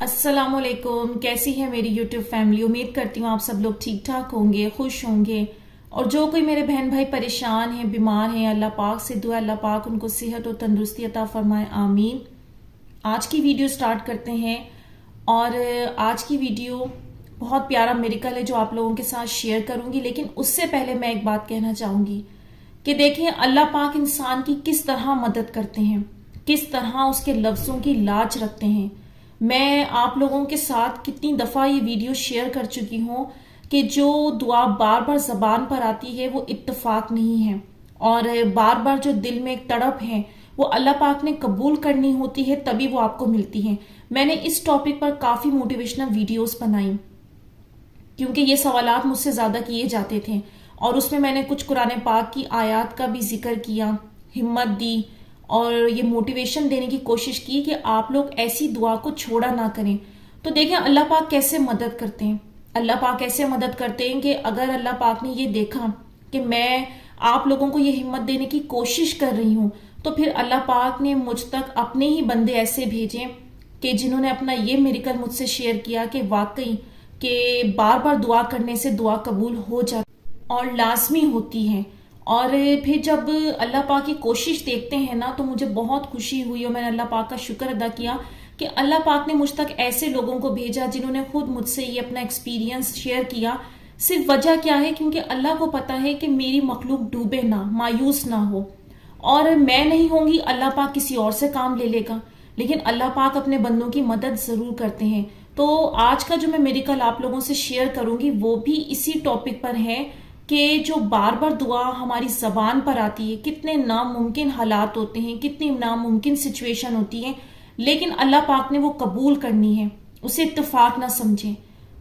السلام علیکم، کیسی ہے میری یوٹیوب فیملی؟ امید کرتی ہوں آپ سب لوگ ٹھیک ٹھاک ہوں گے، خوش ہوں گے، اور جو کوئی میرے بہن بھائی پریشان ہیں، بیمار ہیں، اللہ پاک سے دعا اللہ پاک ان کو صحت اور تندرستی عطا فرمائے، آمین۔ آج کی ویڈیو سٹارٹ کرتے ہیں، اور آج کی ویڈیو بہت پیارا میریکل ہے جو آپ لوگوں کے ساتھ شیئر کروں گی، لیکن اس سے پہلے میں ایک بات کہنا چاہوں گی کہ دیکھیں اللہ پاک انسان کی کس طرح مدد کرتے ہیں، کس طرح اس کے لفظوں کی لاج رکھتے ہیں۔ میں آپ لوگوں کے ساتھ کتنی دفعہ یہ ویڈیو شیئر کر چکی ہوں کہ جو دعا بار بار زبان پر آتی ہے وہ اتفاق نہیں ہے، اور بار بار جو دل میں ایک تڑپ ہے وہ اللہ پاک نے قبول کرنی ہوتی ہے، تبھی وہ آپ کو ملتی ہیں۔ میں نے اس ٹاپک پر کافی موٹیویشنل ویڈیوز بنائی کیونکہ یہ سوالات مجھ سے زیادہ کیے جاتے تھے، اور اس میں نے کچھ قرآن پاک کی آیات کا بھی ذکر کیا، ہمت دی اور یہ موٹیویشن دینے کی کوشش کی کہ آپ لوگ ایسی دعا کو چھوڑا نہ کریں۔ تو دیکھیں اللہ پاک کیسے مدد کرتے ہیں، اللہ پاک کیسے مدد کرتے ہیں کہ اگر اللہ پاک نے یہ دیکھا کہ میں آپ لوگوں کو یہ ہمت دینے کی کوشش کر رہی ہوں، تو پھر اللہ پاک نے مجھ تک اپنے ہی بندے ایسے بھیجے کہ جنہوں نے اپنا یہ میریکل مجھ سے شیئر کیا کہ واقعی کہ بار بار دعا کرنے سے دعا قبول ہو جاتی اور لازمی ہوتی ہے۔ اور پھر جب اللہ پاک کی کوشش دیکھتے ہیں نا تو مجھے بہت خوشی ہوئی، اور میں نے اللہ پاک کا شکر ادا کیا کہ اللہ پاک نے مجھ تک ایسے لوگوں کو بھیجا جنہوں نے خود مجھ سے یہ اپنا ایکسپیرینس شیئر کیا۔ صرف وجہ کیا ہے؟ کیونکہ اللہ کو پتا ہے کہ میری مخلوق ڈوبے نہ، مایوس نہ ہو، اور میں نہیں ہوں گی اللہ پاک کسی اور سے کام لے لے گا، لیکن اللہ پاک اپنے بندوں کی مدد ضرور کرتے ہیں۔ تو آج کا جو میں میریکل آپ لوگوں سے شیئر کروں گی وہ بھی اسی ٹاپک پر ہے کہ جو بار بار دعا ہماری زبان پر آتی ہے، کتنے ناممکن حالات ہوتے ہیں، کتنی ناممکن سچویشن ہوتی ہے، لیکن اللہ پاک نے وہ قبول کرنی ہے، اسے اتفاق نہ سمجھیں۔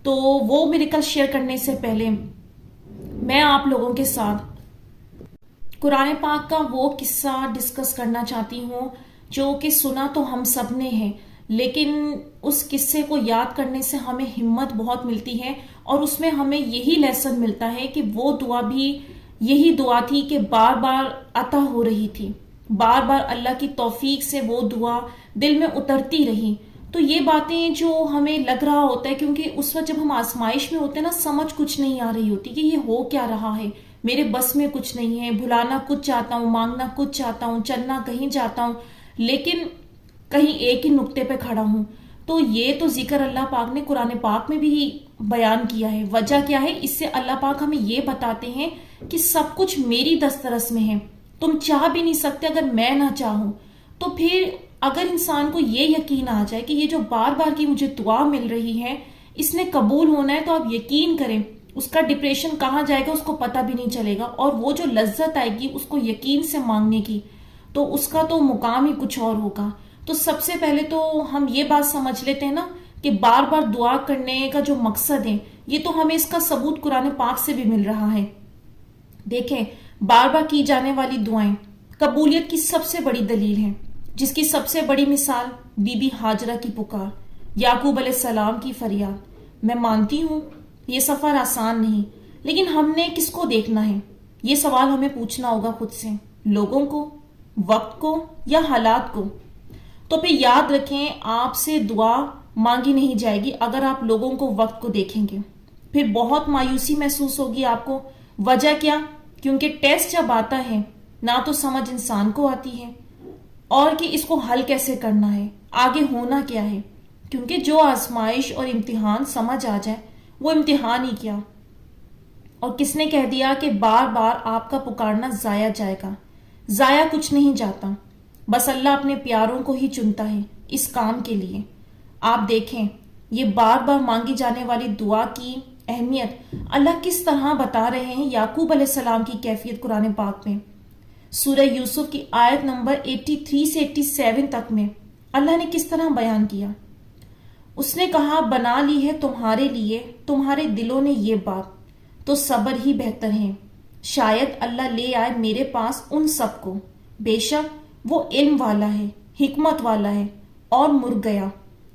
تو وہ میریکل شیئر کرنے سے پہلے میں آپ لوگوں کے ساتھ قرآن پاک کا وہ قصہ ڈسکس کرنا چاہتی ہوں جو کہ سنا تو ہم سب نے ہے، لیکن اس قصے کو یاد کرنے سے ہمیں ہمت بہت ملتی ہے، اور اس میں ہمیں یہی لیسن ملتا ہے کہ وہ دعا بھی یہی دعا تھی کہ بار بار عطا ہو رہی تھی، بار بار اللہ کی توفیق سے وہ دعا دل میں اترتی رہی۔ تو یہ باتیں جو ہمیں لگ رہا ہوتا ہے، کیونکہ اس وقت جب ہم آزمائش میں ہوتے ہیں نا، سمجھ کچھ نہیں آ رہی ہوتی کہ یہ ہو کیا رہا ہے، میرے بس میں کچھ نہیں ہے، بھلانا کچھ چاہتا ہوں، مانگنا کچھ چاہتا ہوں، چلنا کہیں چاہتا ہوں، لیکن کہیں ایک ہی نقطے پہ کھڑا ہوں۔ تو یہ تو ذکر اللہ پاک نے قرآن پاک میں بھی بیان کیا ہے۔ وجہ کیا ہے؟ اس سے اللہ پاک ہمیں یہ بتاتے ہیں کہ سب کچھ میری دسترس میں ہے، تم چاہ بھی نہیں سکتے اگر میں نہ چاہوں۔ تو پھر اگر انسان کو یہ یقین آ جائے کہ یہ جو بار بار کی مجھے دعا مل رہی ہے اس نے قبول ہونا ہے، تو آپ یقین کریں اس کا ڈپریشن کہاں جائے گا اس کو پتہ بھی نہیں چلے گا، اور وہ جو لذت آئے گی اس کو یقین سے مانگنے کی، تو اس کا تو مقام ہی کچھ اور ہوگا۔ تو سب سے پہلے تو ہم یہ بات سمجھ لیتے ہیں نا کہ بار بار دعا کرنے کا جو مقصد ہے، یہ تو ہمیں اس کا ثبوت قرآن پاک سے بھی مل رہا ہے۔ دیکھیں بار بار کی جانے والی دعائیں قبولیت کی سب سے بڑی دلیل ہیں، جس کی سب سے بڑی مثال بی بی ہاجرہ کی پکار، یعقوب علیہ السلام کی فریاد۔ میں مانتی ہوں یہ سفر آسان نہیں، لیکن ہم نے کس کو دیکھنا ہے؟ یہ سوال ہمیں پوچھنا ہوگا خود سے، لوگوں کو، وقت کو، یا حالات کو؟ تو پھر یاد رکھیں آپ سے دعا مانگی نہیں جائے گی اگر آپ لوگوں کو، وقت کو دیکھیں گے، پھر بہت مایوسی محسوس ہوگی آپ کو۔ وجہ کیا؟ کیونکہ ٹیسٹ جب آتا ہے نہ تو سمجھ انسان کو آتی ہے اور کہ اس کو حل کیسے کرنا ہے، آگے ہونا کیا ہے، کیونکہ جو آزمائش اور امتحان سمجھ آ جائے وہ امتحان ہی کیا۔ اور کس نے کہہ دیا کہ بار بار آپ کا پکارنا ضائع جائے گا؟ ضائع کچھ نہیں جاتا، بس اللہ اپنے پیاروں کو ہی چنتا ہے اس کام کے لیے۔ آپ دیکھیں یہ بار بار مانگی جانے والی دعا کی اہمیت اللہ کس طرح بتا رہے ہیں یعقوب علیہ السلام کی کیفیت قرآن پاک میں۔ سورہ یوسف کی آیت نمبر 83 سے 87 تک میں اللہ نے کس طرح بیان کیا۔ اس نے کہا بنا لی ہے تمہارے لیے تمہارے دلوں نے یہ بات، تو صبر ہی بہتر ہے، شاید اللہ لے آئے میرے پاس ان سب کو، بے شک وہ علم والا ہے، حکمت والا ہے۔ اور مر گیا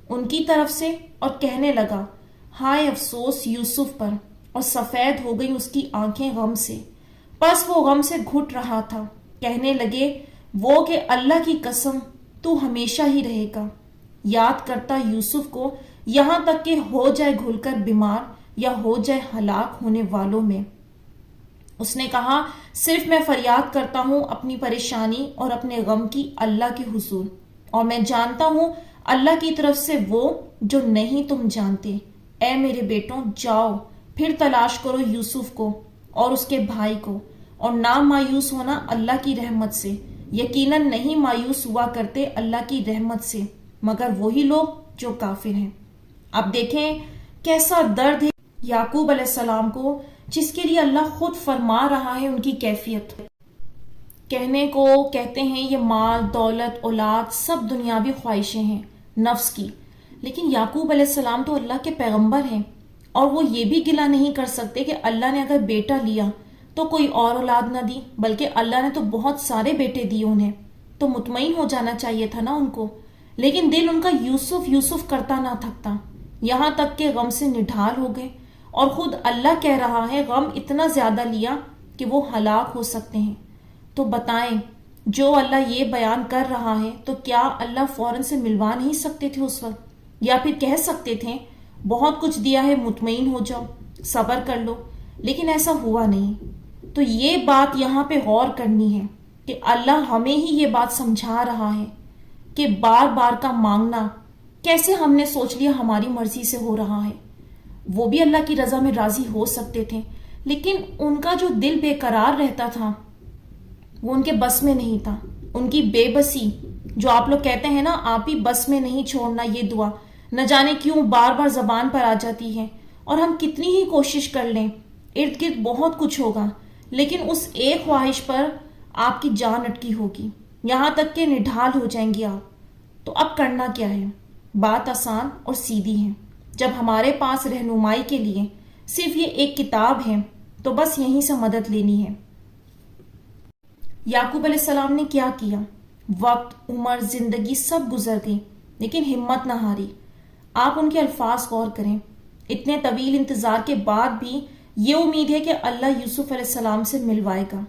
ان کی طرف سے اور کہنے لگا ہائے افسوس یوسف پر، اور سفید ہو گئی اس کی آنکھیں غم سے، پس وہ غم سے گھٹ رہا تھا۔ کہنے لگے وہ کہ اللہ کی قسم تو ہمیشہ ہی رہے گا، یاد کرتا یوسف کو، یہاں تک کہ ہو جائے گھل کر بیمار یا ہو جائے ہلاک ہونے والوں میں۔ اس نے کہا صرف میں فریاد کرتا ہوں اپنی پریشانی اور اپنے غم کی اللہ کے حضور، اور میں جانتا ہوں اللہ کی طرف سے وہ جو نہیں تم جانتے۔ اے میرے بیٹوں، جاؤ پھر تلاش کرو یوسف کو اور اس کے بھائی کو، اور نہ مایوس ہونا اللہ کی رحمت سے، یقیناً نہیں مایوس ہوا کرتے اللہ کی رحمت سے مگر وہی لوگ جو کافر ہیں۔ اب دیکھیں کیسا درد ہے یعقوب علیہ السلام کو، جس کے لیے اللہ خود فرما رہا ہے ان کی کیفیت۔ کہنے کو کہتے ہیں یہ مال، دولت، اولاد سب دنیاوی خواہشیں ہیں نفس کی، لیکن یعقوب علیہ السلام تو اللہ کے پیغمبر ہیں، اور وہ یہ بھی گلہ نہیں کر سکتے کہ اللہ نے اگر بیٹا لیا تو کوئی اور اولاد نہ دی، بلکہ اللہ نے تو بہت سارے بیٹے دیے انہیں، تو مطمئن ہو جانا چاہیے تھا نا ان کو۔ لیکن دل ان کا یوسف یوسف کرتا نہ تھکتا، یہاں تک کہ غم سے نڈھال ہو گئے، اور خود اللہ کہہ رہا ہے غم اتنا زیادہ لیا کہ وہ ہلاک ہو سکتے ہیں۔ تو بتائیں جو اللہ یہ بیان کر رہا ہے تو کیا اللہ فوراً سے ملوا نہیں سکتے تھے اس وقت، یا پھر کہہ سکتے تھے بہت کچھ دیا ہے مطمئن ہو جاؤ، صبر کر لو، لیکن ایسا ہوا نہیں۔ تو یہ بات یہاں پہ غور کرنی ہے کہ اللہ ہمیں ہی یہ بات سمجھا رہا ہے کہ بار بار کا مانگنا کیسے ہم نے سوچ لیا ہماری مرضی سے ہو رہا ہے۔ وہ بھی اللہ کی رضا میں راضی ہو سکتے تھے، لیکن ان کا جو دل بے قرار رہتا تھا وہ ان کے بس میں نہیں تھا۔ ان کی بے بسی، جو آپ لوگ کہتے ہیں نا آپ ہی بس میں نہیں چھوڑنا، یہ دعا نہ جانے کیوں بار بار زبان پر آ جاتی ہے، اور ہم کتنی ہی کوشش کر لیں، ارد گرد بہت کچھ ہوگا، لیکن اس ایک خواہش پر آپ کی جان اٹکی ہوگی، یہاں تک کہ نڈھال ہو جائیں گے آپ۔ تو اب کرنا کیا ہے؟ بات آسان اور سیدھی ہے۔ جب ہمارے پاس رہنمائی کے لیے صرف یہ ایک کتاب ہے تو بس یہیں سے مدد لینی ہے۔ یعقوب علیہ السلام نے کیا کیا؟ وقت، عمر، زندگی سب گزر گئی، لیکن ہمت نہ ہاری۔ آپ ان کے الفاظ غور کریں، اتنے طویل انتظار کے بعد بھی یہ امید ہے کہ اللہ یوسف علیہ السلام سے ملوائے گا،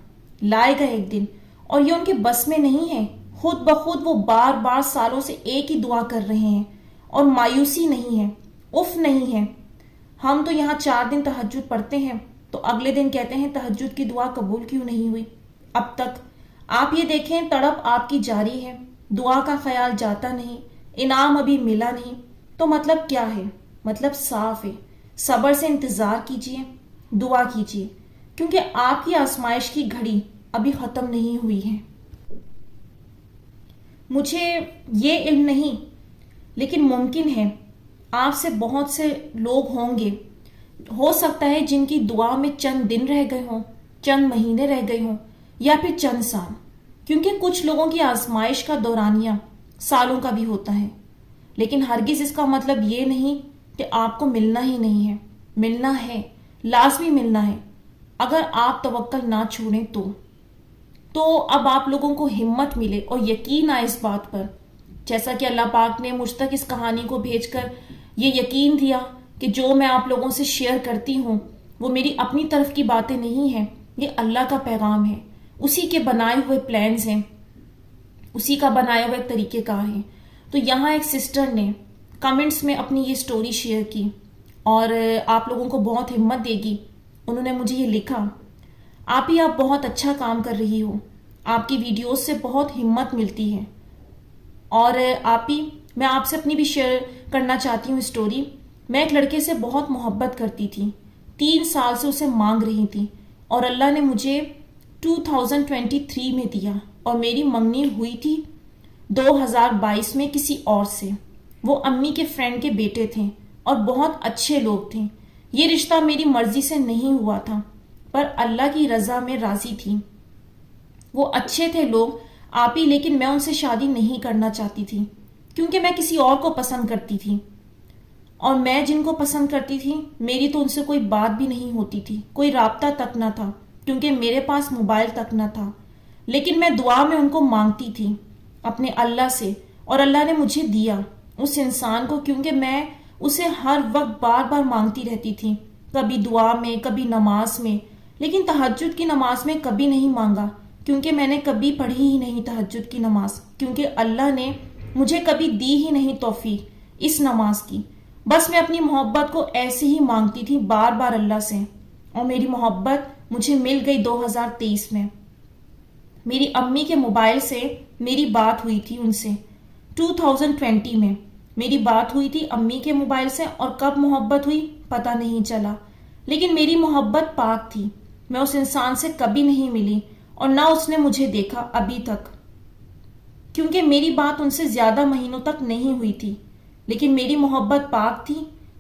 لائے گا ایک دن، اور یہ ان کے بس میں نہیں ہے۔ خود بخود وہ بار بار سالوں سے ایک ہی دعا کر رہے ہیں، اور مایوسی نہیں ہے، اف نہیں ہے۔ ہم تو یہاں 4 دن تہجد پڑھتے ہیں تو اگلے دن کہتے ہیں تہجد کی دعا قبول کیوں نہیں ہوئی اب تک؟ آپ یہ دیکھیں تڑپ آپ کی جاری ہے، دعا کا خیال جاتا نہیں، انعام ابھی ملا نہیں۔ تو مطلب کیا ہے؟ مطلب صاف ہے، صبر سے انتظار کیجئے، دعا کیجئے، کیونکہ آپ کی آزمائش کی گھڑی ابھی ختم نہیں ہوئی ہے۔ مجھے یہ علم نہیں، لیکن ممکن ہے آپ سے بہت سے لوگ ہوں گے، ہو سکتا ہے جن کی دعا میں چند دن رہ گئے ہوں، چند مہینے رہ گئے ہوں، یا پھر چند سال، کیونکہ کچھ لوگوں کی آزمائش کا دورانیہ سالوں کا بھی ہوتا ہے۔ لیکن ہرگز اس کا مطلب یہ نہیں کہ آپ کو ملنا ہی نہیں ہے، ملنا ہے، لازمی ملنا ہے، اگر آپ توکل نہ چھوڑیں تو اب آپ لوگوں کو ہمت ملے اور یقین آئے اس بات پر، جیسا کہ اللہ پاک نے مجھ تک اس کہانی کو بھیج کر یہ یقین دیا کہ جو میں آپ لوگوں سے شیئر کرتی ہوں وہ میری اپنی طرف کی باتیں نہیں ہیں، یہ اللہ کا پیغام ہے، اسی کے بنائے ہوئے پلانز ہیں، اسی کا بنایا ہوا ایک طریقہ کار ہے۔ تو یہاں ایک سسٹر نے کمنٹس میں اپنی یہ سٹوری شیئر کی، اور آپ لوگوں کو بہت ہمت دے گی۔ انہوں نے مجھے یہ لکھا، آپ بہت اچھا کام کر رہی ہو، آپ کی ویڈیوز سے بہت ہمت ملتی ہے، اور میں آپ سے اپنی بھی شیئر کرنا چاہتی ہوں سٹوری۔ میں ایک لڑکے سے بہت محبت کرتی تھی، 3 سال سے اسے مانگ رہی تھی، اور اللہ نے مجھے 2023 میں دیا، اور میری منگنی ہوئی تھی 2022 میں کسی اور سے۔ وہ امی کے فرینڈ کے بیٹے تھے اور بہت اچھے لوگ تھے۔ یہ رشتہ میری مرضی سے نہیں ہوا تھا، پر اللہ کی رضا میں راضی تھی۔ وہ اچھے تھے لوگ لیکن میں ان سے شادی نہیں کرنا چاہتی تھی، کیونکہ میں کسی اور کو پسند کرتی تھی، اور میں جن کو پسند کرتی تھی میری تو ان سے کوئی بات بھی نہیں ہوتی تھی، کوئی رابطہ تک نہ تھا، کیونکہ میرے پاس موبائل تک نہ تھا۔ لیکن میں دعا میں ان کو مانگتی تھی اپنے اللہ سے، اور اللہ نے مجھے دیا اس انسان کو، کیونکہ میں اسے ہر وقت بار بار مانگتی رہتی تھی، کبھی دعا میں، کبھی نماز میں، لیکن تہجد کی نماز میں کبھی نہیں مانگا، کیونکہ میں نے کبھی پڑھی ہی نہیں تہجد کی نماز، کیونکہ اللہ نے مجھے کبھی دی ہی نہیں توفیق اس نماز کی. بس میں اپنی محبت کو ایسے ہی مانگتی تھی بار بار اللہ سے، اور میری محبت مجھے مل گئی 2023 میں. میری امی کے موبائل سے میری بات ہوئی تھی ان سے 2020 میں. میری بات ہوئی تھی امی کے موبائل سے، اور کب محبت ہوئی پتہ نہیں چلا. لیکن میری محبت پاک تھی. میں اس انسان سے کبھی نہیں ملی اور نہ اس نے مجھے دیکھا ابھی تک، کیونکہ میری بات ان سے زیادہ مہینوں تک نہیں ہوئی تھی. لیکن میری محبت پاک تھی،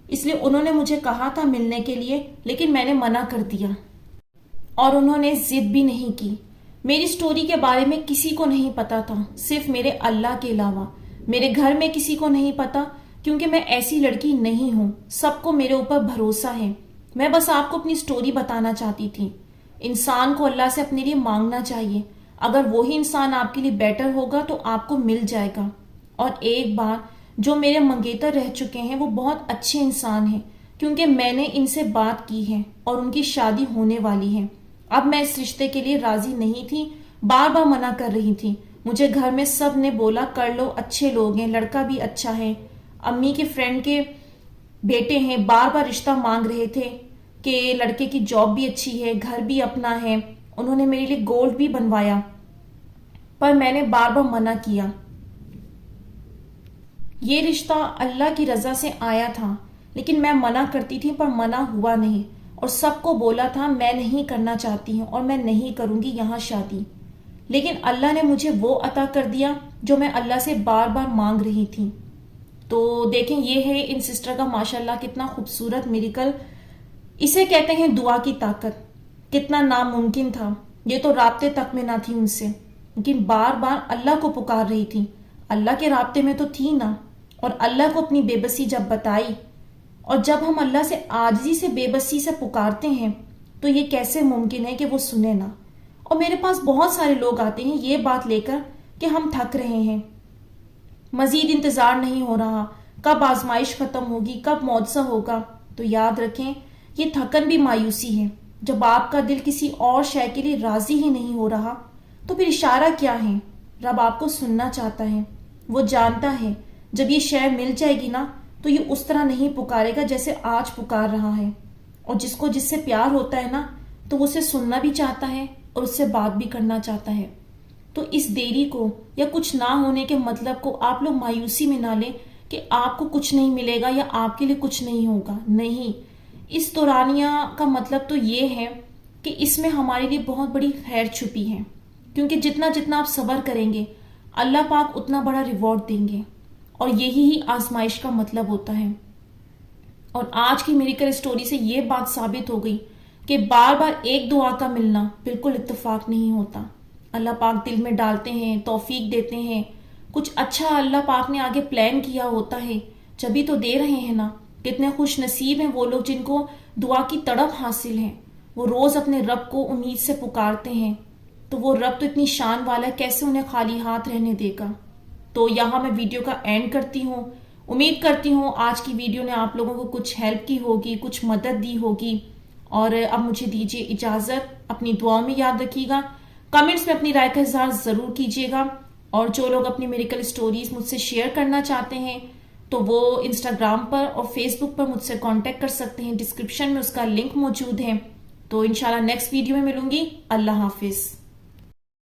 اس لیے انہوں نے مجھے کہا تھا ملنے کے لیے، لیکن میں نے منع کر دیا اور انہوں نے ضد بھی نہیں کی. میری سٹوری کے بارے میں کسی کو نہیں پتا تھا، صرف میرے اللہ کے علاوہ. میرے گھر میں کسی کو نہیں پتا، کیونکہ میں ایسی لڑکی نہیں ہوں. سب کو میرے اوپر بھروسہ ہے. میں بس آپ کو اپنی سٹوری بتانا چاہتی تھی. انسان کو اللہ سے اپنے لیے مانگنا چاہیے. اگر وہی انسان آپ کے لیے بیٹر ہوگا تو آپ کو مل جائے گا. اور ایک بات، جو میرے منگیتر رہ چکے ہیں وہ بہت اچھے انسان ہیں، کیونکہ میں نے ان سے بات کی ہے اور ان کی شادی ہونے والی ہے. اب میں اس رشتے کے لیے راضی نہیں تھی، بار بار منع کر رہی تھی. مجھے گھر میں سب نے بولا کر لو، اچھے لوگ ہیں، لڑکا بھی اچھا ہے. امی کے فرینڈ کے بیٹے ہیں، بار بار رشتہ مانگ رہے تھے کہ لڑکے کی جاب بھی اچھی ہے، گھر بھی اپنا ہے. انہوں نے میرے لیے گولڈ بھی بنوایا، پر میں نے بار بار منع کیا. یہ رشتہ اللہ کی رضا سے آیا تھا، لیکن میں منع کرتی تھی پر منع ہوا نہیں. اور سب کو بولا تھا میں نہیں کرنا چاہتی ہوں اور میں نہیں کروں گی یہاں شادی. لیکن اللہ نے مجھے وہ عطا کر دیا جو میں اللہ سے بار بار مانگ رہی تھی. تو دیکھیں، یہ ہے ان سسٹر کا ماشاءاللہ کتنا خوبصورت میریکل. اسے کہتے ہیں دعا کی طاقت. کتنا ناممکن تھا، یہ تو رابطے تک میں نہ تھی ان سے، لیکن بار بار اللہ کو پکار رہی تھی. اللہ کے رابطے میں تو تھی نا. اور اللہ کو اپنی بے بسی جب بتائی، اور جب ہم اللہ سے عاجزی سے بے بسی سے پکارتے ہیں تو یہ کیسے ممکن ہے کہ وہ سنے نہ. اور میرے پاس بہت سارے لوگ آتے ہیں یہ بات لے کر کہ ہم تھک رہے ہیں، مزید انتظار نہیں ہو رہا، کب آزمائش ختم ہوگی، کب معجزہ ہوگا. تو یاد رکھیں، یہ تھکن بھی مایوسی ہے. جب آپ کا دل کسی اور شے کے لیے راضی ہی نہیں ہو رہا تو پھر اشارہ کیا ہے؟ رب آپ کو سننا چاہتا ہے. وہ جانتا ہے جب یہ شے مل جائے گی نا تو یہ اس طرح نہیں پکارے گا جیسے آج پکار رہا ہے. اور جس کو جس سے پیار ہوتا ہے نا تو وہ اسے سننا بھی چاہتا ہے اور اس سے بات بھی کرنا چاہتا ہے. تو اس دیری کو یا کچھ نہ ہونے کے مطلب کو آپ لوگ مایوسی میں نہ لیں کہ آپ کو کچھ نہیں ملے گا یا آپ کے لیے کچھ نہیں ہوگا. نہیں، اس دورانیہ کا مطلب تو یہ ہے کہ اس میں ہمارے لیے بہت بڑی خیر چھپی ہے، کیونکہ جتنا جتنا آپ صبر کریں گے اللہ پاک اتنا بڑا ریوارڈ دیں گے. اور یہی ہی آزمائش کا مطلب ہوتا ہے. اور آج کی میریکل سٹوری سے یہ بات ثابت ہو گئی کہ بار بار ایک دعا کا ملنا بالکل اتفاق نہیں ہوتا. اللہ پاک دل میں ڈالتے ہیں، توفیق دیتے ہیں. کچھ اچھا اللہ پاک نے آگے پلان کیا ہوتا ہے، جبھی تو دے رہے ہیں نا. کتنے خوش نصیب ہیں وہ لوگ جن کو دعا کی تڑپ حاصل ہے. وہ روز اپنے رب کو امید سے پکارتے ہیں. تو وہ رب تو اتنی شان والا ہے، کیسے انہیں خالی ہاتھ رہنے دے گا. تو یہاں میں ویڈیو کا اینڈ کرتی ہوں. امید کرتی ہوں آج کی ویڈیو نے آپ لوگوں کو کچھ ہیلپ کی ہوگی، کچھ مدد دی ہوگی. اور اب مجھے دیجیے اجازت. اپنی دعا میں یاد رکھیے گا. کمنٹس میں اپنی رائے کا اظہار ضرور کیجیے گا. اور جو لوگ اپنی میریکل سٹوریز مجھ سے شیئر کرنا چاہتے ہیں تو وہ انسٹاگرام پر اور فیس بک پر مجھ سے کانٹیکٹ کر سکتے ہیں. ڈسکرپشن میں اس کا لنک موجود ہے. تو انشاءاللہ نیکسٹ ویڈیو میں ملوں گی. اللہ حافظ.